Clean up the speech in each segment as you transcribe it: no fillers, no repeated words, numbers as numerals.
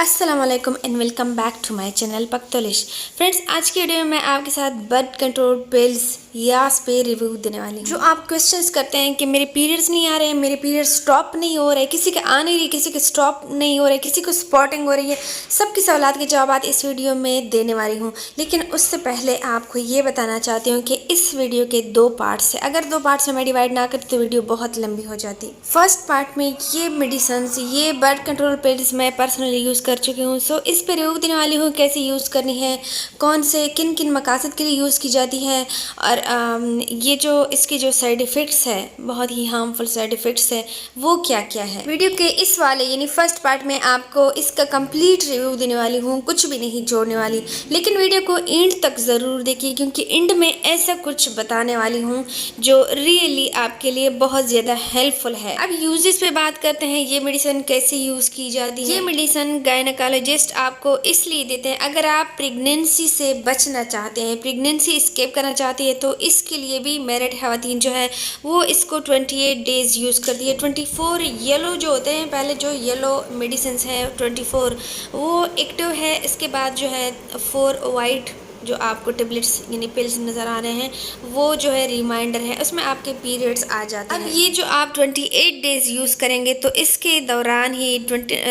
अस्सलाम वालेकुम and welcome back to my channel Pakhtlish. Friends, आज की वीडियो में मैं आपके साथ बर्थ कंट्रोल पिल्स यास पे रिव्यू देने वाली हूँ। जो आप क्वेश्चंस करते हैं कि मेरे पीरियड्स नहीं आ रहे हैं, मेरे पीरियड्स स्टॉप नहीं हो रहे, किसी के आ नहीं रही, किसी के स्टॉप नहीं हो रहे, किसी को स्पॉटिंग हो रही है, सबकी सवालात के जवाब इस वीडियो में देने वाली हूँ। लेकिन उससे पहले आपको ये बताना चाहती हूँ कि इस वीडियो के दो पार्ट्स है। अगर दो पार्ट्स में मैं डिवाइड ना करती तो वीडियो बहुत लंबी हो जाती। फर्स्ट पार्ट में ये मेडिसिन, ये बर्थ कंट्रोल पिल्स मैं पर्सनली यूज़ कर चुकी हूँ। सो इस पर रिव्यू देने वाली हूँ कैसे यूज़ करनी है, कौन से किन किन मकासद के लिए यूज़ की जाती है, और ये जो इसके जो साइड इफ़ेक्ट्स है, बहुत ही हार्मफुल साइड इफ़ेक्ट्स है, वो क्या क्या है। वीडियो के इस वाले यानी फर्स्ट पार्ट में आपको इसका कंप्लीट रिव्यू देने वाली हूँ, कुछ भी नहीं छोड़ने वाली। लेकिन वीडियो को एंड तक ज़रूर देखिए, क्योंकि एंड में ऐसा कुछ बताने वाली हूँ जो रियली आपके लिए बहुत ज़्यादा हेल्पफुल है। अब यूजेस पे बात करते हैं, ये मेडिसिन कैसे यूज़ की जाती है। ये मेडिसिन गायनेकोलॉजिस्ट आपको इसलिए देते हैं अगर आप प्रेगनेंसी से बचना चाहते हैं, प्रेगनेंसी स्किप करना चाहती है, तो इसके लिए भी मैरिड खवातीन जो है वो इसको 28 डेज यूज़ करती है। 24 येलो जो होते हैं, पहले जो येलो मेडिसिन है 24 वो एक्टिव है, इसके बाद जो है 4 वाइट जो आपको टेबलेट्स यानी पिल्स नज़र आ रहे हैं वो जो है रिमाइंडर है, उसमें आपके पीरियड्स आ जाते हैं। अब ये जो आप 28 डेज यूज़ करेंगे तो इसके दौरान ही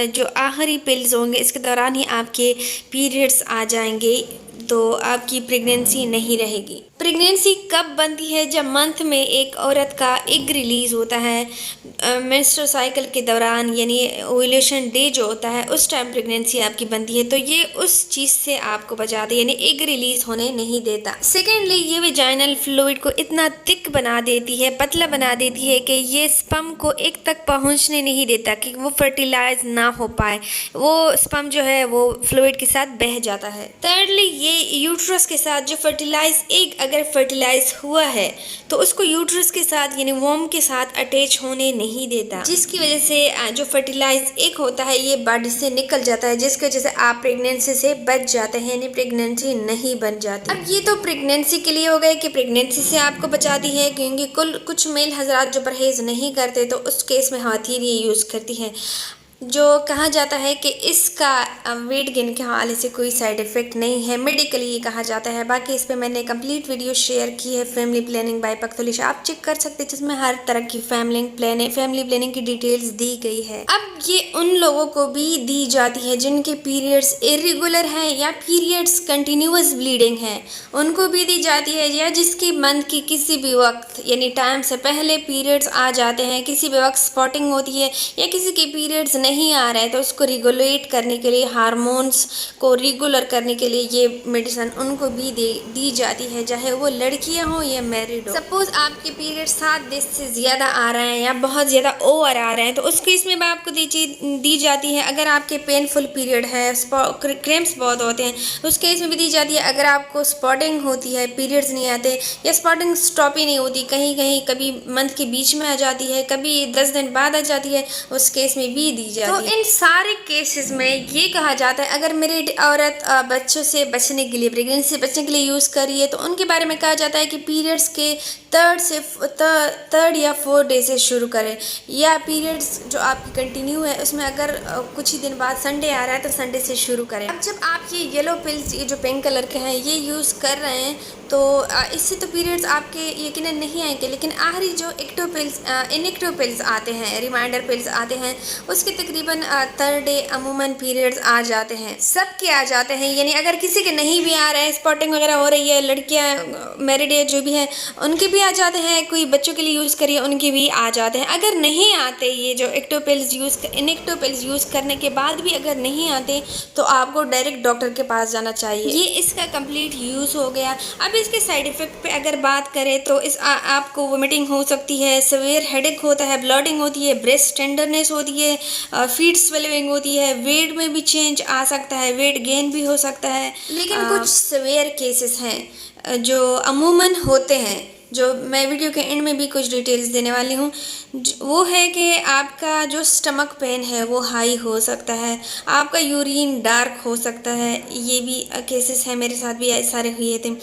जो आखिरी पिल्स होंगे इसके दौरान ही आपके पीरियड्स आ जाएंगे, तो आपकी प्रेगनेंसी नहीं रहेगी। प्रेगनेंसी कब बनती है? जब मंथ में एक औरत का एग रिलीज़ होता है, मेंस्ट्रुअल साइकिल के दौरान, यानी ओव्यूलेशन डे जो होता है उस टाइम प्रेगनेंसी आपकी बनती है। तो ये उस चीज़ से आपको बचाती है, यानी एग रिलीज़ होने नहीं देता। सेकेंडली, ये वेजाइनल फ्लूइड को इतना थिक बना देती है, पतला बना देती है कि ये स्पर्म को एक तक पहुंचने नहीं देता कि वो फर्टिलाइज ना हो पाए, वो स्पर्म जो है वो फ्लूइड के साथ बह जाता है। थर्डली, ये यूट्रस के साथ जो फर्टिलाइज एग अगर फर्टिलाइज हुआ है तो उसको यूट्रस के साथ यानी वोम के साथ अटैच होने नहीं देता, जिसकी वजह से जो फर्टिलाइज एग होता है ये बॉडी से निकल जाता है, जिसकी वजह से आप प्रेगनेंसी से बच जाते हैं, यानी प्रेगनेंसी नहीं बन जाती। अब ये तो प्रेगनेंसी के लिए हो गए कि प्रेगनेंसी से आपको बचाती है, क्योंकि कुछ मेल हजरात जो परहेज नहीं करते तो उस केस में खवातीन ये यूज़ करती है। जो कहा जाता है कि इसका वेट गेन के हवाले से कोई साइड इफ़ेक्ट नहीं है, मेडिकली ये कहा जाता है। बाकी इस पर मैंने कंप्लीट वीडियो शेयर की है, फैमिली प्लानिंग बाय पख्तलिश, आप चेक कर सकते हैं, जिसमें हर तरह की फैमिली प्लानिंग की डिटेल्स दी गई है। अब ये उन लोगों को भी दी जाती है जिनके पीरियड्स इरेगुलर हैं या पीरियड्स कंटिन्यूस ब्लीडिंग है, उनको भी दी जाती है, या जिसकी मंथ की किसी भी वक्त यानी टाइम से पहले पीरियड्स आ जाते हैं, किसी भी वक्त स्पॉटिंग होती है, या किसी के पीरियड्स नहीं आ रहा है तो उसको रेगुलेट करने के लिए, हार्मोन्स को रेगुलर करने के लिए ये मेडिसिन उनको भी दी जाती है, चाहे वो लड़कियां हो या मैरिड हो। सपोज आपके पीरियड 7 दिन से ज़्यादा आ रहे हैं या बहुत ज़्यादा ओवर आ रहे हैं तो उस केस में भी आपको दी जाती है। अगर आपके पेनफुल पीरियड है, क्रैम्प्स बहुत होते हैं, उस केस में भी दी जाती है। अगर आपको स्पॉटिंग होती है, पीरियड्स नहीं आते या स्पॉटिंग स्टॉप ही नहीं होती, कहीं कहीं कभी मंथ के बीच में आ जाती है, कभी 10 दिन बाद आ जाती है, उस केस में भी दी जाती है। तो इन सारे केसेस में ये कहा जाता है अगर मेरी औरत बच्चों से बचने के लिए, प्रेगनेंसी से बचने के लिए यूज़ कर रही है तो उनके बारे में कहा जाता है कि पीरियड्स के थर्ड या 4 डे से शुरू करें, या पीरियड्स जो आपकी कंटिन्यू है उसमें अगर कुछ ही दिन बाद संडे आ रहा है तो संडे से शुरू करें। अब जब आप ये येलो पिल्स, ये जो पिंक कलर के हैं, ये यूज़ कर रहे हैं तो इससे तो पीरियड्स आपके यकीनन नहीं आएंगे, लेकिन आखिरी जो इनएक्टिव पिल्स आते हैं, रिमाइंडर पिल्स आते हैं, उसके तकरीबन 3rd डे अमूमन पीरियड्स आ जाते हैं, सबके आ जाते हैं। यानी अगर किसी के नहीं भी आ रहे हैं, स्पॉटिंग वगैरह हो रही है, लड़कियां मैरिड है जो भी है उनके भी आ जाते हैं, कोई बच्चों के लिए यूज़ करिए उनके भी आ जाते हैं। अगर नहीं आते, ये जो इनएक्टिव पिल्स यूज़ करने के बाद भी अगर नहीं आते तो आपको डायरेक्ट डॉक्टर के पास जाना चाहिए। ये इसका कंप्लीट यूज़ हो गया। अब इसके साइड इफ़ेक्ट पे अगर बात करें तो आपको वोमिटिंग हो सकती है, सीवियर हेडेक होता है, ब्लीडिंग होती है, ब्रेस्ट टेंडरनेस होती है, फीट स्वेलिंग होती है, वेट में भी चेंज आ सकता है, वेट गेन भी हो सकता है। लेकिन कुछ सीवियर केसेस हैं जो अमूमन होते हैं, जो मैं वीडियो के एंड में भी कुछ डिटेल्स देने वाली हूँ, वो है कि आपका जो स्टमक पेन है वो हाई हो सकता है, आपका यूरिन डार्क हो सकता है, ये भी केसेस हैं, मेरे साथ भी सारे हुए थे।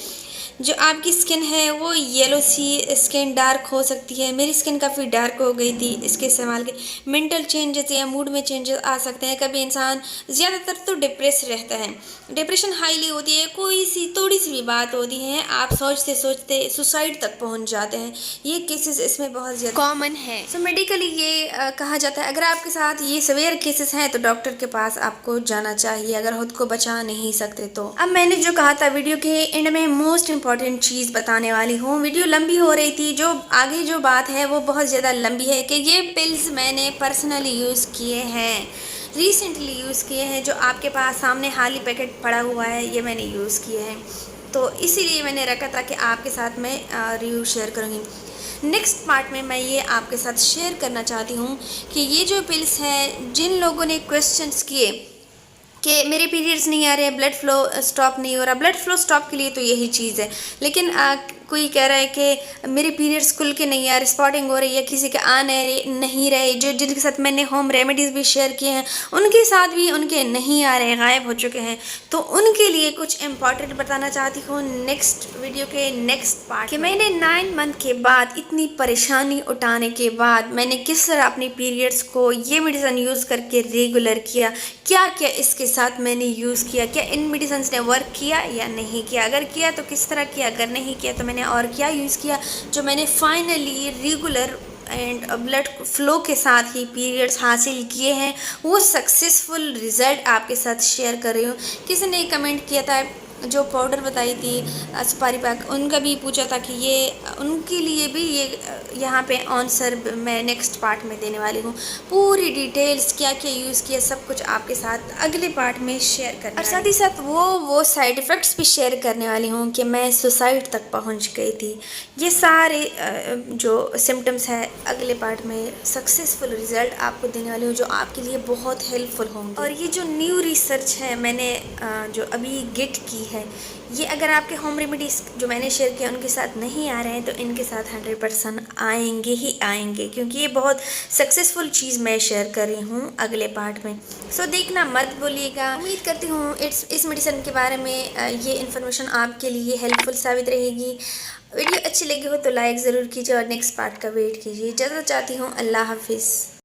जो आपकी स्किन है वो येलो सी स्किन डार्क हो सकती है। मेरी स्किन काफ़ी डार्क हो गई थी इसके इस्तेमाल के। मेंटल चेंजेस या मूड में चेंजेस आ सकते हैं। कभी इंसान ज़्यादातर तो डिप्रेस रहता है, डिप्रेशन हाईली होती है, कोई सी थोड़ी सी भी बात होती है आप सोचते सोचते सुसाइड तक पहुंच जाते हैं। ये केसेस इसमें बहुत ज़्यादा कॉमन है। सो मेडिकली ये कहा जाता है अगर आपके साथ ये सवेयर केसेस हैं तो डॉक्टर के पास आपको जाना चाहिए अगर खुद को बचा नहीं सकते तो। अब मैंने जो कहा था वीडियो के एंड में मोस्ट इम्पॉर्टेंट चीज़ बताने वाली हूँ। वीडियो लंबी हो रही थी, जो आगे जो बात है वो बहुत ज़्यादा लंबी है कि ये पिल्स मैंने पर्सनली यूज़ किए हैं, रिसेंटली यूज़ किए हैं। जो आपके पास सामने हाली पैकेट पड़ा हुआ है ये मैंने यूज़ किए हैं, तो इसीलिए मैंने रखा था कि आपके साथ मैं रिव्यू शेयर करूँगी। नेक्स्ट पार्ट में मैं ये आपके साथ शेयर करना चाहती हूँ कि ये जो पिल्स हैं, जिन लोगों ने क्वेश्चंस किए कि मेरे पीरियड्स नहीं आ रहे, ब्लड फ्लो स्टॉप नहीं हो रहा। ब्लड फ्लो स्टॉप के लिए तो यही चीज़ है, लेकिन कोई कह रहा है कि मेरे पीरियड्स खुल के नहीं आ रहे, स्पॉटिंग हो रही है, किसी के आ नहीं रहे। जो जिनके साथ मैंने होम रेमेडीज़ भी शेयर किए हैं उनके साथ भी उनके नहीं आ रहे, गायब हो चुके हैं। तो उनके लिए कुछ इंपॉर्टेंट बताना चाहती हूँ नेक्स्ट वीडियो के नेक्स्ट पार्ट कि मैंने 9 मंथ के बाद इतनी परेशानी उठाने के बाद मैंने किस तरह अपने पीरियड्स को ये मेडिसिन यूज़ करके रेगुलर किया, क्या क्या इसके साथ मैंने यूज़ किया, क्या इन मेडिसिन ने वर्क किया या नहीं किया, अगर किया तो किस तरह किया, अगर नहीं किया तो मैंने और क्या यूज़ किया, जो मैंने finally regular and blood flow के साथ ही पीरियड्स हासिल किए हैं, वो सक्सेसफुल रिज़ल्ट आपके साथ शेयर कर रही हूँ। किसी ने कमेंट किया था जो पाउडर बताई थी सुपारी पैक, उनका भी पूछा था कि ये उनके लिए भी ये यहाँ पे आंसर मैं नेक्स्ट पार्ट में देने वाली हूँ। पूरी डिटेल्स क्या क्या यूज़ किया सब कुछ आपके साथ अगले पार्ट में शेयर करना, और साथ ही साथ वो साइड इफ़ेक्ट्स भी शेयर करने वाली हूँ कि मैं सुसाइड तक पहुँच गई थी। ये सारे जो सिम्टम्स है अगले पार्ट में सक्सेसफुल रिज़ल्ट आपको देने वाली हूँ, जो आपके लिए बहुत हेल्पफुल होंगे। और ये जो न्यू रिसर्च है मैंने जो अभी गेट की है, ये अगर आपके होम रेमेडीज़ जो मैंने शेयर किया उनके साथ नहीं आ रहे हैं तो इनके साथ 100% आएंगे ही आएंगे, क्योंकि ये बहुत सक्सेसफुल चीज़ मैं शेयर कर रही हूँ अगले पार्ट में। सो देखना मत बोलिएगा। उम्मीद करती हूँ इस मेडिसिन के बारे में ये इन्फॉर्मेशन आपके लिए हेल्पफुल साबित रहेगी। वीडियो अच्छी लगी हो तो लाइक ज़रूर कीजिए और नेक्स्ट पार्ट का वेट कीजिए। इजाज़त चाहती हूँ, अल्लाह हाफिज़।